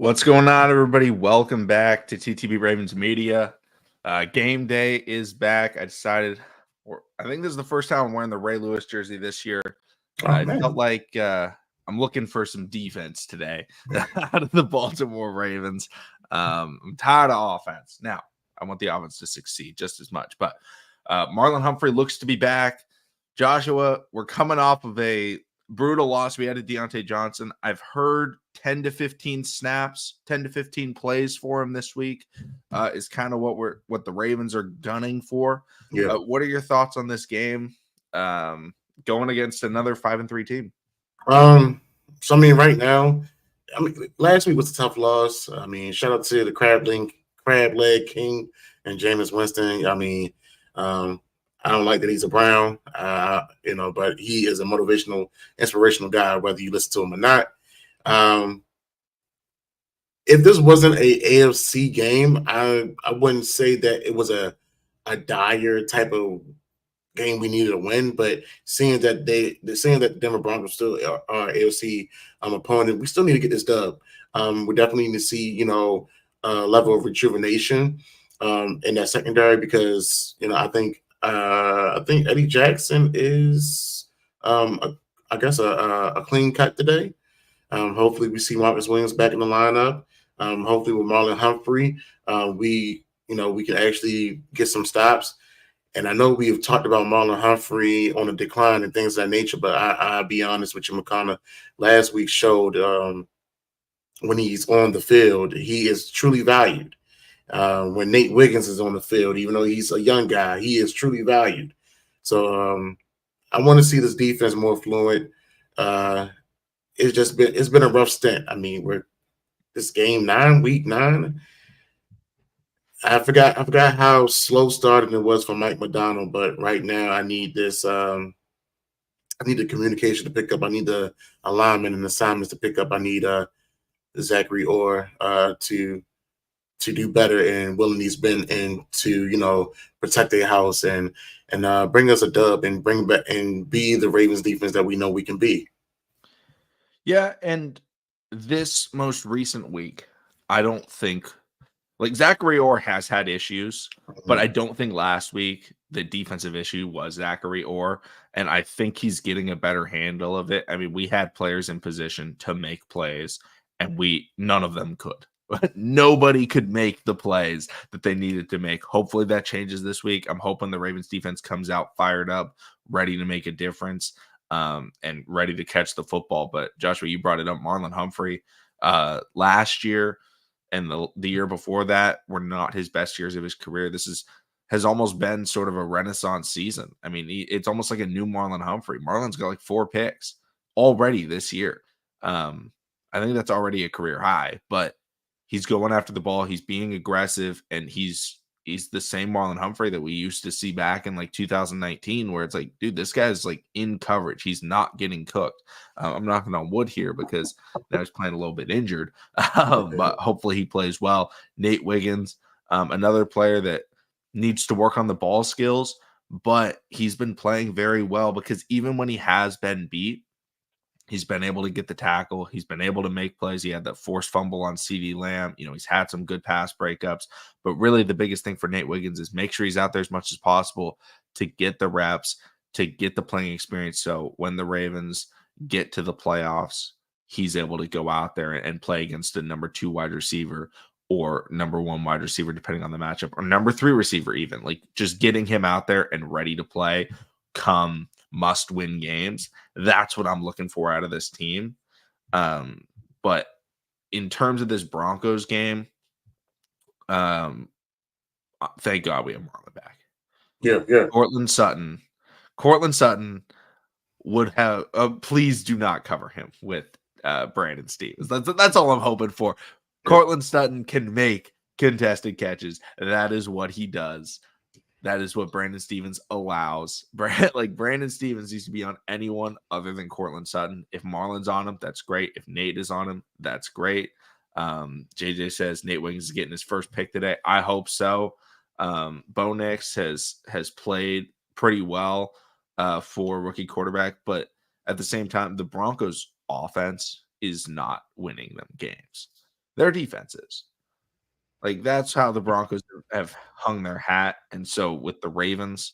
What's going on, everybody? Welcome back to TTB Ravens Media. Game day is back. I think this is the first time I'm wearing the Ray Lewis jersey this year. Oh, It felt man. like I'm looking for some defense today out of the Baltimore Ravens. I'm tired of offense. Now, I want the offense to succeed just as much, but Marlon Humphrey looks to be back. Joshua, we're coming off of a brutal loss. We added Deontay Johnson. I've heard 10 to 15 snaps, 10 to 15 plays for him this week is kind of what the Ravens are gunning for. Yeah. What are your thoughts on this game going against another 5-3 team? So I mean, right now, last week was a tough loss. I mean, shout out to the crab leg king and Jameis Winston. I don't like that he's a Brown, but he is a motivational, inspirational guy, whether you listen to him or not. If this wasn't a AFC game, I wouldn't say that it was a dire type of game we needed to win, but seeing that the Denver Broncos still are AFC opponent, we still need to get this dub. We definitely need to see a level of rejuvenation in that secondary because I think Eddie Jackson is a clean cut today. Hopefully we see Marcus Williams back in the lineup. Hopefully with Marlon Humphrey, we can actually get some stops. And I know we have talked about Marlon Humphrey on a decline and things of that nature, but I'll be honest with you, McConnell. Last week showed when he's on the field, he is truly valued. When Nate Wiggins is on the field, even though he's a young guy, he is truly valued. So I want to see this defense more fluid. It's been a rough stint. I mean, this game week 9. I forgot how slow started it was for Mike McDonald, but right now I need this. I need the communication to pick up. I need the alignment and assignments to pick up. I need Zachary Orr to do better and willing these men and to protect their house and bring us a dub and bring back and be the Ravens defense that we know we can be. Yeah, and this most recent week, I don't think Zachary Orr has had issues, but I don't think last week the defensive issue was Zachary Orr, and I think he's getting a better handle of it. I mean, we had players in position to make plays, and none of them could. Nobody could make the plays that they needed to make. Hopefully that changes this week. I'm hoping the Ravens defense comes out fired up, ready to make a difference, and ready to catch the football. But Joshua, you brought it up. Marlon Humphrey last year and the year before that were not his best years of his career. This has almost been sort of a renaissance season. I mean, it's almost like a new Marlon Humphrey. Marlon's got like 4 picks already this year. I think that's already a career high, but he's going after the ball. He's being aggressive, and he's the same Marlon Humphrey that we used to see back in like 2019, where it's like, dude, this guy's like in coverage. He's not getting cooked. I'm knocking on wood here because now he's playing a little bit injured, but hopefully he plays well. Nate Wiggins, another player that needs to work on the ball skills, but he's been playing very well because even when he has been beat, he's been able to get the tackle. He's been able to make plays. He had that forced fumble on CeeDee Lamb. He's had some good pass breakups. But really the biggest thing for Nate Wiggins is make sure he's out there as much as possible to get the reps, to get the playing experience. So when the Ravens get to the playoffs, he's able to go out there and play against a number 2 wide receiver or number 1 wide receiver, depending on the matchup, or number 3 receiver even. Like just getting him out there and ready to play come must-win games. That's what I'm looking for out of this team. But in terms of this Broncos game, thank God we have Marlon back. Yeah. Cortland Sutton would have. Please do not cover him with Brandon Stevens. That's all I'm hoping for. Yeah. Cortland Sutton can make contested catches. That is what he does. That is what Brandon Stevens allows. Brandon Stevens needs to be on anyone other than Cortland Sutton. If Marlon's on him, that's great. If Nate is on him, that's great. JJ says Nate Wiggins is getting his first pick today. I hope so. Bo Nix has played pretty well for rookie quarterback, but at the same time, the Broncos offense is not winning them games. Their defense is. Like, that's how the Broncos have hung their hat, and so with the Ravens,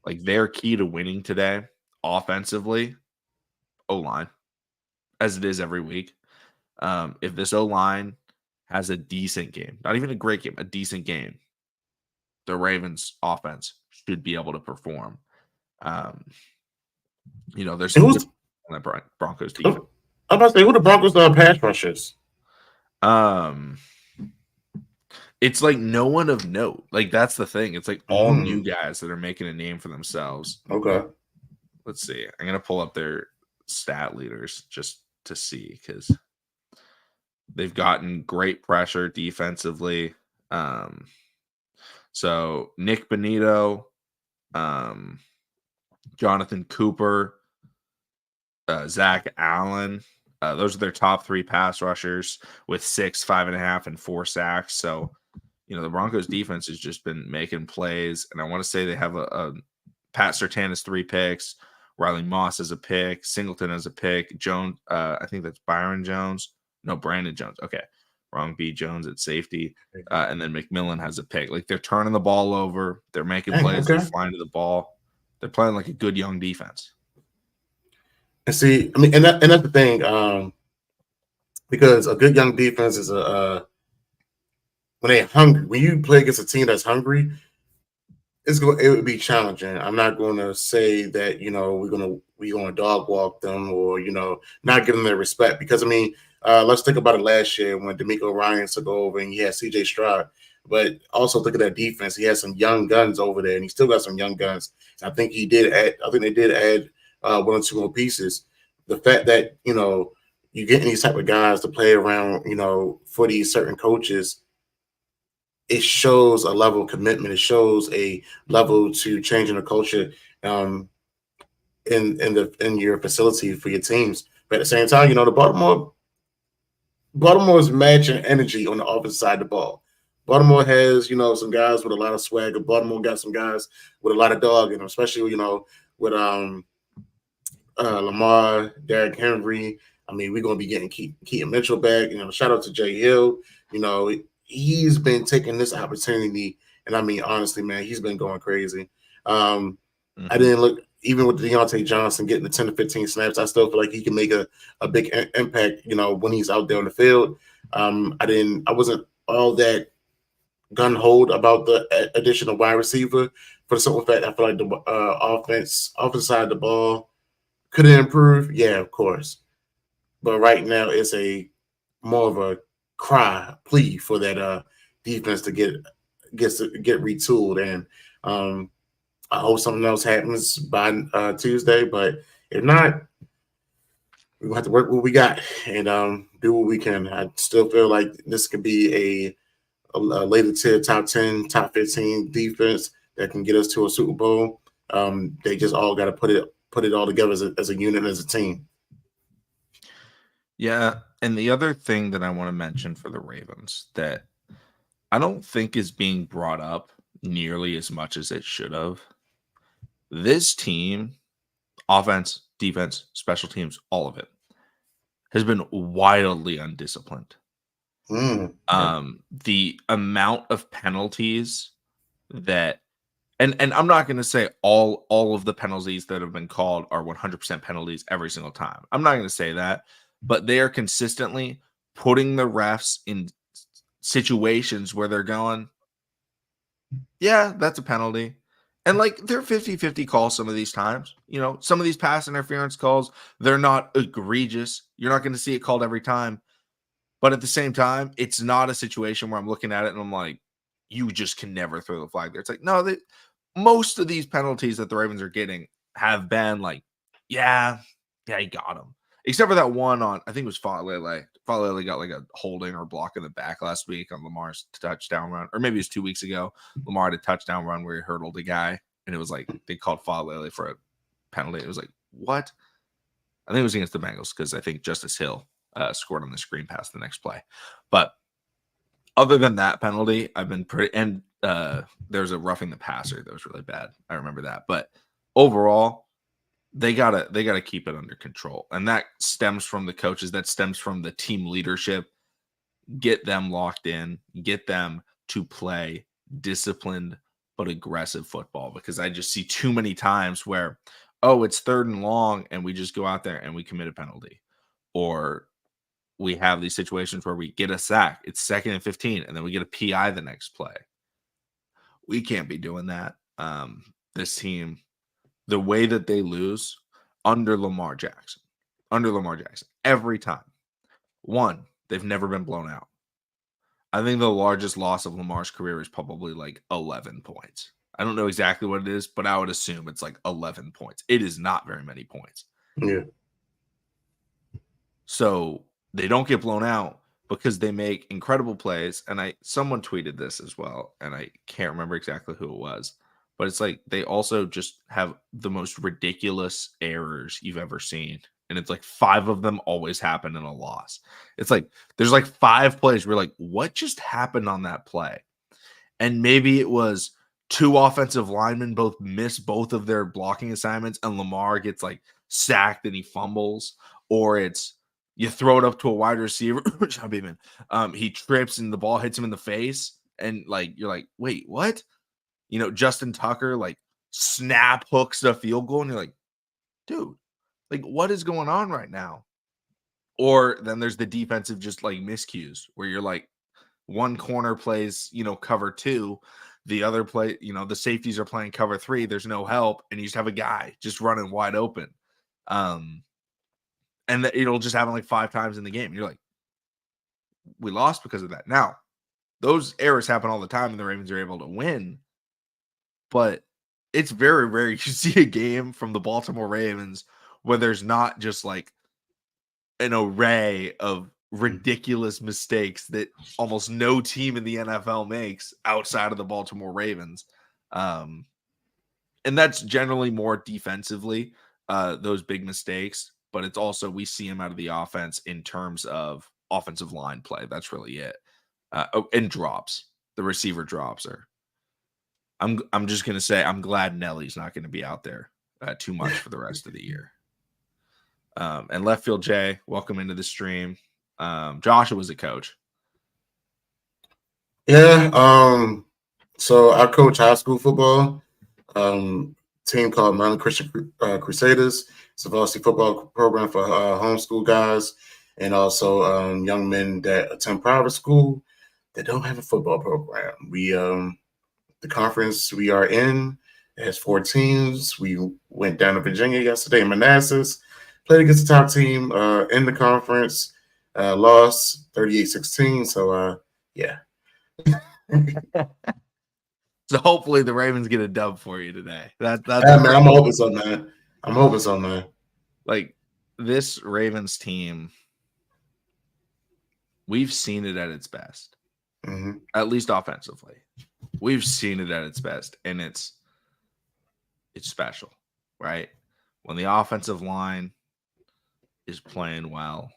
like, their key to winning today offensively, O-line, as it is every week. If this O-line has a decent game, not even a great game, a decent game, the Ravens offense should be able to perform. Um, there's And some who's good on the Broncos defense. I'm about to say who the Broncos pass rushers? Um, it's like no one of note. Like, that's the thing. It's like all new guys that are making a name for themselves. Okay. Let's see. I'm gonna pull up their stat leaders just to see because they've gotten great pressure defensively. So Nick Bonito, Jonathan Cooper, Zach Allen. Those are their top 3 pass rushers with 6, 5.5, and 4 sacks. So, the Broncos defense has just been making plays. And I want to say they have a Pat Surtain has 3 picks. Riley Moss has a pick. Singleton has a pick. Jones, I think that's Byron Jones. No, Brandon Jones. Okay. Wrong. B. Jones at safety. And then McMillan has a pick. Like, they're turning the ball over. They're making plays. Okay. They're flying to the ball. They're playing like a good young defense. And see, I mean, and that's the thing, because a good young defense is when they're hungry. When you play against a team that's hungry, it would be challenging. I'm not going to say that we're gonna dog walk them or not give them their respect, because I mean, let's think about it last year when D'Amico Ryans took over and he had C.J. Stroud. But also think of that defense. He had some young guns over there, and he still got some young guns. I think they did add 1 or 2 more pieces. The fact that you get these type of guys to play around, for these certain coaches, it shows a level of commitment. It shows a level to changing the culture in your facility for your teams. But at the same time, the Baltimore's matching energy on the offensive side of the ball. Baltimore has, some guys with a lot of swagger. Baltimore got some guys with a lot of dog in them, especially, with Lamar, Derrick Henry. I mean, we're going to be getting Keaton Mitchell back. Shout out to Jay Hill. He's been taking this opportunity, and I mean, honestly, man, he's been going crazy. I didn't look, even with Deontay Johnson getting the 10 to 15 snaps, I still feel like he can make a big impact, when he's out there on the field. I wasn't all that gun-ho about the addition of wide receiver, for the simple fact I feel like the offense side of the ball could it improve? Yeah, of course. But right now it's more of a plea for that defense to get retooled. And I hope something else happens by Tuesday. But if not, we have to work what we got and do what we can. I still feel like this could be a later tier top 10, top 15 defense that can get us to a Super Bowl. They just all got to put it all together as a unit, as a team. Yeah, and the other thing that I want to mention for the Ravens that I don't think is being brought up nearly as much as it should have. This team, offense, defense, special teams, all of it, has been wildly undisciplined. The amount of penalties that and I'm not going to say all of the penalties that have been called are 100% penalties every single time. I'm not going to say that, but they are consistently putting the refs in situations where they're going, yeah, that's a penalty. And like they're 50-50 calls some of these times. Some of these pass interference calls, they're not egregious. You're not going to see it called every time. But at the same time, it's not a situation where I'm looking at it and I'm like, you just can never throw the flag there. It's like, no, most of these penalties that the Ravens are getting have been like, yeah, you got him. Except for that one on, I think it was Falele. Falele got like a holding or block in the back last week on Lamar's touchdown run. Or maybe it was 2 weeks ago. Lamar had a touchdown run where he hurdled a guy. And it was like, they called Falele for a penalty. It was like, what? I think it was against the Bengals because I think Justice Hill scored on the screen pass the next play. But other than that penalty, I've been pretty, and there's a roughing the passer that was really bad. I remember that. But overall, they gotta keep it under control. And that stems from the coaches, that stems from the team leadership. get them locked in, get them to play disciplined but aggressive football, because I just see too many times where, oh, it's 3rd and long and we just go out there and we commit a penalty, or we have these situations where we get a sack, it's 2nd and 15, and then we get a PI the next play. We can't be doing that. This team, the way that they lose under Lamar Jackson, every time. One, they've never been blown out. I think the largest loss of Lamar's career is probably like 11 points. I don't know exactly what it is, but I would assume it's like 11 points. It is not very many points. Yeah. So they don't get blown out because they make incredible plays. And someone tweeted this as well, and I can't remember exactly who it was, but it's like they also just have the most ridiculous errors you've ever seen. And it's like 5 of them always happen in a loss. It's like there's like 5 plays where you're like, what just happened on that play? And maybe it was 2 offensive linemen both miss both of their blocking assignments, and Lamar gets like sacked and he fumbles, or it's you throw it up to a wide receiver, John Beeman, he trips and the ball hits him in the face, and like you're like, wait, what? You know, Justin Tucker like snap hooks the field goal, and you're like, dude, like what is going on right now? Or then there's the defensive just like miscues where you're like, one corner plays, cover 2, the other play, the safeties are playing cover 3, there's no help, and you just have a guy just running wide open. And it'll just happen like 5 times in the game. You're like, we lost because of that. Now, those errors happen all the time and the Ravens are able to win, but it's very rare you see a game from the Baltimore Ravens where there's not just like an array of ridiculous mistakes that almost no team in the NFL makes outside of the Baltimore Ravens. And that's generally more defensively, those big mistakes, but it's also, we see them out of the offense in terms of offensive line play. That's really it. And drops, the receiver drops are, I'm just going to say, I'm glad Nelly's not going to be out there too much for the rest of the year. And Left Field Jay, welcome into the stream. Joshua was a coach. Yeah. So I coach high school football. Team called Mountain Christian Crusaders. It's a varsity football program for homeschool guys, and also young men that attend private school that don't have a football program. We the conference we are in has 4 teams. We went down to Virginia yesterday in Manassas, played against the top team in the conference, lost 38-16. So yeah. So hopefully the Ravens get a dub for you today. That's man, I'm hoping so, man. I'm hoping so, man. Like this Ravens team, we've seen it at its best. Mm-hmm. At least offensively. We've seen it at its best, and it's special, right? When the offensive line is playing well,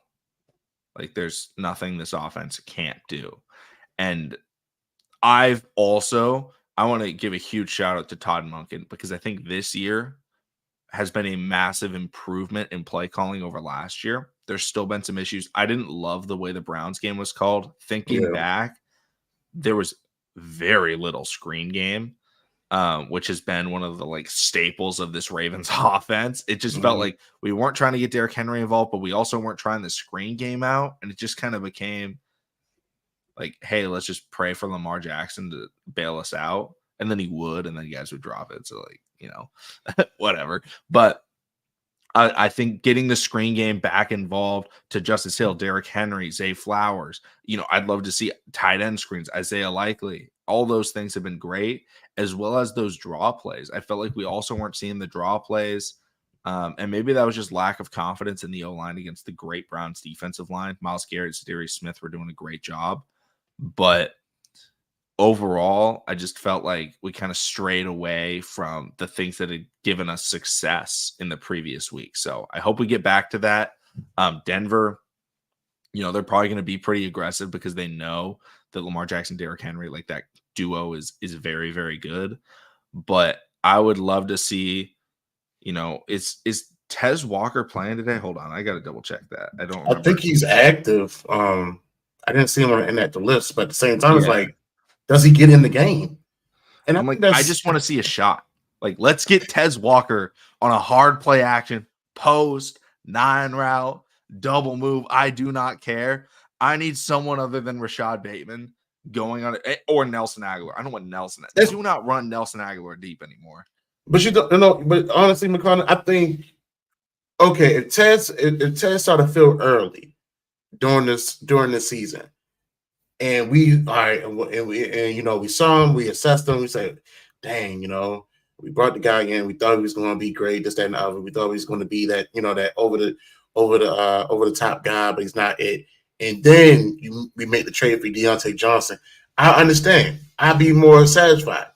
like there's nothing this offense can't do. And I want to give a huge shout out to Todd Monken, because I think this year has been a massive improvement in play calling over last year. There's still been some issues. I didn't love the way the Browns game was called. Thinking back, there was very little screen game, which has been one of the like staples of this Ravens offense. It just felt like we weren't trying to get Derrick Henry involved, but we also weren't trying the screen game out. And it just kind of became like, hey, let's just pray for Lamar Jackson to bail us out. And then he would, and then you guys would drop it. So like, whatever. But I think getting the screen game back involved to Justice Hill, Derrick Henry, Zay Flowers, I'd love to see tight end screens, Isaiah Likely. All those things have been great, as well as those draw plays. I felt like we also weren't seeing the draw plays. And maybe that was just lack of confidence in the O-line against the great Browns defensive line. Myles Garrett, Zadarius Smith were doing a great job. But overall, I just felt like we kind of strayed away from the things that had given us success in the previous week. So I hope we get back to that. Denver, they're probably going to be pretty aggressive because they know that Lamar Jackson, Derrick Henry, like that duo is very, very good. But I would love to see, is Tez Walker playing today? Hold on, I got to double check that. I don't remember. I think he's active I didn't see him in that the list, but at the same time, it's Yeah. like, does he get in the game? And I I'm think like, I just want to see a shot. Like, let's get Tez Walker on a hard play action, post, 9 route, double move. I do not care. I need someone other than Rashad Bateman going on it, or Nelson Aguilar. I don't want Nelson. Do not run Nelson Aguilar deep anymore. But you don't know. But honestly, McConnell, I think okay, if Tez started to feel early during the season, and we all right, and you know, we saw him, we assessed him, we said, dang, you know, we brought the guy in, we thought he was going to be great, this, that, and the other. We thought he was going to be that, you know, that over the top guy, but he's not it. And then we make the trade for Deontay Johnson. I understand. I'd be more satisfied.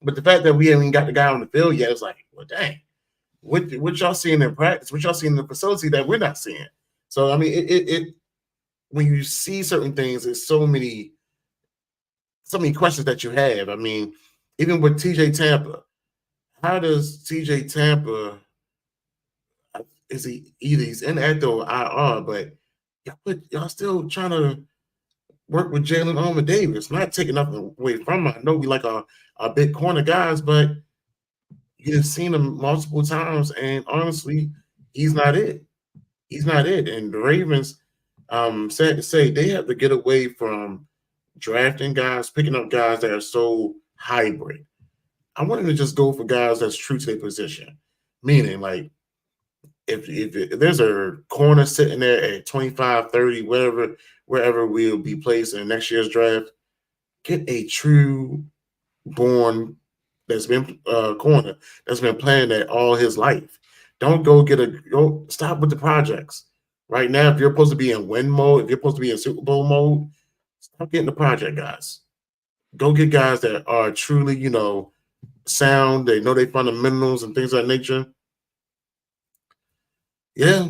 But the fact that we haven't got the guy on the field yet, it's like, well, dang, what y'all seeing in practice? What y'all seeing in the facility that we're not seeing? So I mean, it when you see certain things, there's so many questions that you have. I mean, even with TJ Tampa, how does TJ Tampa is he either he's inactive or IR, but y'all still trying to work with Jalen Alma Davis, not taking nothing away from him. I know we like our big corner guys, but you have seen him multiple times, and honestly, he's not it. He's not it. And the Ravens, sad to say, they have to get away from drafting guys, picking up guys that are so hybrid. I want them to just go for guys that's true to their position. Meaning, like, if there's a corner sitting there at 25, 30, wherever we'll be placed in next year's draft, get a true born that's been corner that's been playing that all his life. Don't go stop with the projects. Right now, if you're supposed to be in win mode, if you're supposed to be in Super Bowl mode, stop getting the project guys. Go get guys that are truly, you know, sound. They know their fundamentals and things of that nature. Yeah,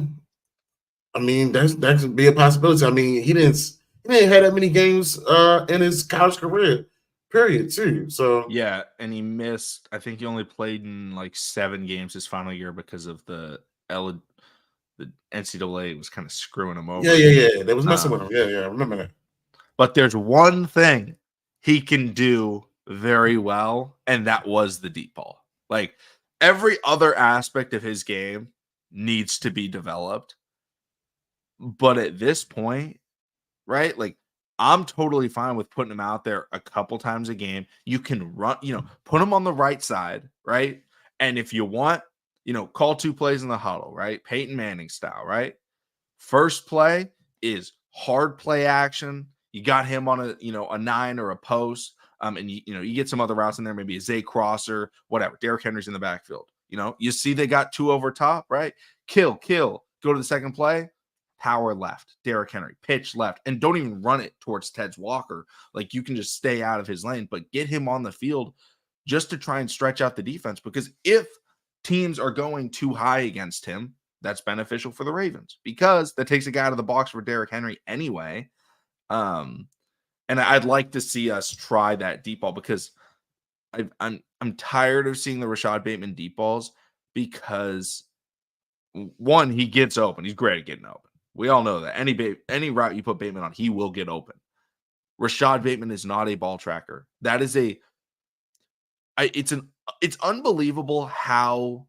I mean that could be a possibility. I mean he didn't have that many games in his college career, period. Too. So Yeah, and he missed. I think he only played in like 7 games his final year because of the NCAA was kind of screwing him over. yeah. They was messing with him. Yeah. I remember that. But there's one thing he can do very well, and that was the deep ball. Like every other aspect of his game needs to be developed. But at this point, right? Like I'm totally fine with putting him out there a couple times a game. You can run, put him on the right side, right? And if you want, call 2 plays in the huddle, right? Peyton Manning style, right? First play is hard play action. You got him on a 9 or a post. And you get some other routes in there, maybe a Zay crosser, whatever. Derrick Henry's in the backfield. You see they got 2 over top, right? Kill. Go to the second play. Power left, Derrick Henry, pitch left, and don't even run it towards Tez Walker. Like you can just stay out of his lane, but get him on the field just to try and stretch out the defense. Because if teams are going too high against him, that's beneficial for the Ravens because that takes a guy out of the box for Derrick Henry anyway. And I'd like to see us try that deep ball because I'm tired of seeing the Rashad Bateman deep balls because one, he gets open. He's great at getting open. We all know that any route you put Bateman on, he will get open. Rashad Bateman is not a ball tracker. That is it's unbelievable how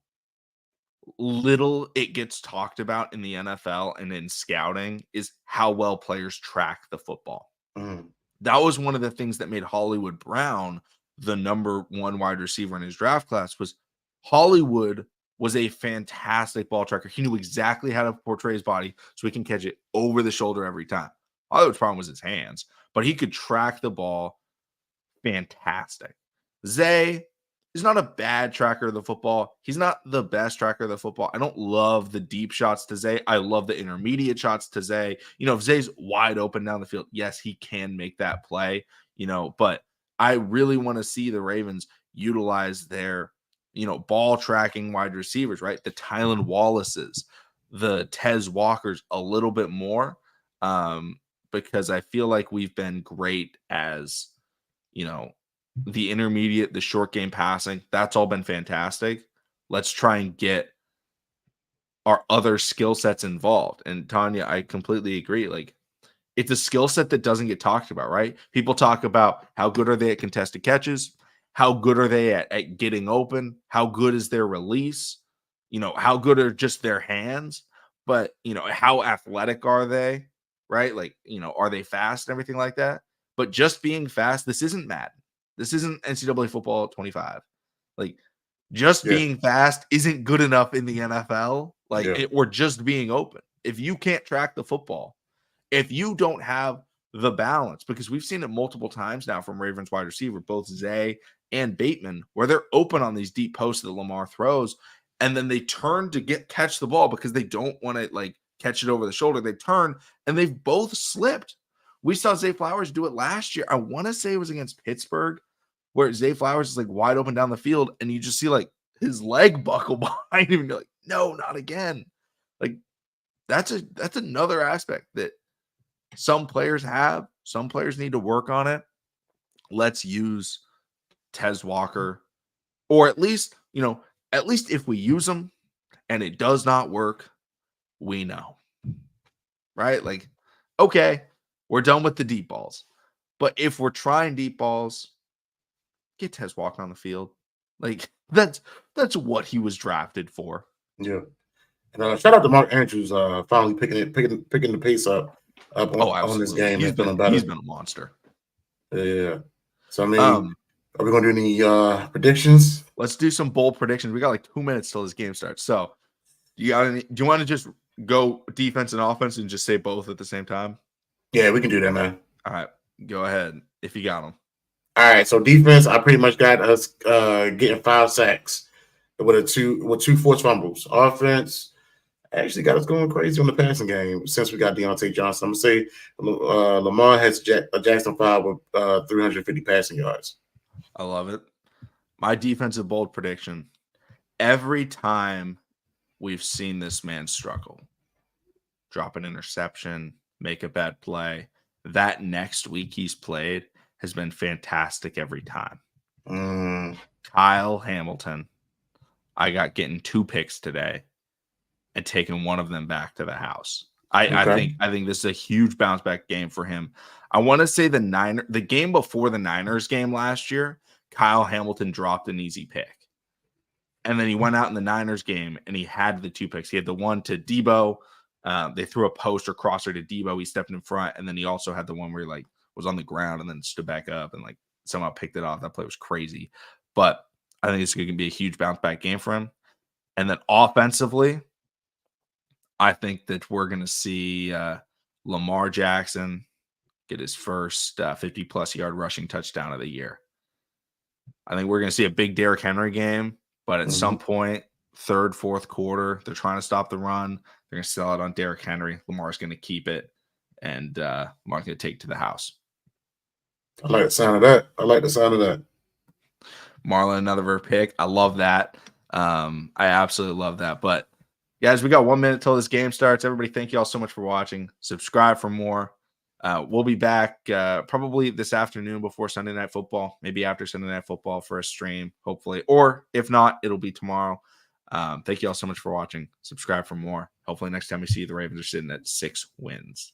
little it gets talked about in the NFL and in scouting is how well players track the football. That was one of the things that made Hollywood Brown the number 1 wide receiver in his draft class. Was Hollywood was a fantastic ball tracker. He knew exactly how to portray his body so he can catch it over the shoulder every time. Hollywood's problem was his hands, but he could track the ball fantastic. Zay is not a bad tracker of the football. He's not the best tracker of the football. I don't love the deep shots to Zay. I love the intermediate shots to Zay. If Zay's wide open down the field, yes, he can make that play, but I really want to see the Ravens utilize their ball tracking wide receivers, right? The Tylan Wallaces, the Tez Walkers a little bit more because I feel like we've been great as, the intermediate, the short game passing. That's all been fantastic. Let's try and get our other skill sets involved. And Tanya, I completely agree. Like It's a skill set that doesn't get talked about, right? People talk about how good are they at contested catches, how good are they at getting open, how good is their release, how good are just their hands, but how athletic are they, right? Like, are they fast and everything like that? But just being fast, this isn't Madden. This isn't NCAA football 25. Like, just Yeah. being fast isn't good enough in the NFL. Like, Yeah. or just being open. If you can't track the football, if you don't have the balance, because we've seen it multiple times now from Ravens wide receiver, both Zay and Bateman, where they're open on these deep posts that Lamar throws, and then they turn to catch the ball because they don't want to like catch it over the shoulder. They turn and they've both slipped. We saw Zay Flowers do it last year. I want to say it was against Pittsburgh, where Zay Flowers is like wide open down the field, and you just see like his leg buckle behind him, and you're like, no, not again. Like that's another aspect that some players have. Some players need to work on it. Let's use Tez Walker, or at least if we use them and it does not work, we know, right? Like, okay, we're done with the deep balls, but if we're trying deep balls, get Tez Walker on the field. Like that's what he was drafted for. Yeah. And shout out to Mark Andrews, finally picking the pace up on this game and feeling better. He's been a monster. Yeah. So I mean, are we gonna do any predictions? Let's do some bold predictions. We got like 2 minutes till this game starts. So do you want to just go defense and offense and just say both at the same time? Yeah, we can do that, man. All right, go ahead if you got them. All right, so defense, I pretty much got us getting 5 sacks with two forced fumbles. Offense, actually got us going crazy on the passing game since we got Deontay Johnson. I'm gonna say Lamar has Jackson 5 with 350 passing yards. I love it. My defensive bold prediction: every time we've seen this man struggle, drop an interception, make a bad play, that next week he's played has been fantastic every time. Kyle Hamilton, I got getting 2 picks today and taking one of them back to the house. I think this is a huge bounce back game for him. I want to say the game before the Niners game last year, Kyle Hamilton dropped an easy pick. And then he went out in the Niners game and he had the 2 picks. He had the one to Debo. They threw a post or crosser to Debo. He stepped in front. And then he also had the one where he like was on the ground and then stood back up and like somehow picked it off. That play was crazy. But I think it's going to be a huge bounce back game for him. And then offensively, I think that we're going to see Lamar Jackson get his first 50-plus yard rushing touchdown of the year. I think we're going to see a big Derrick Henry game, but at some point, third, fourth quarter, they're trying to stop the run. They're going to sell it on Derrick Henry. Lamar's going to keep it, and Lamar's going to take it to the house. I like the sound of that. Marlon, another pick. I love that. I absolutely love that. But guys, we got 1 minute till this game starts. Everybody, thank you all so much for watching. Subscribe for more. We'll be back probably this afternoon before Sunday Night Football, maybe after Sunday Night Football for a stream, hopefully. Or if not, it'll be tomorrow. Thank you all so much for watching. Subscribe for more. Hopefully next time we see you, the Ravens are sitting at 6 wins.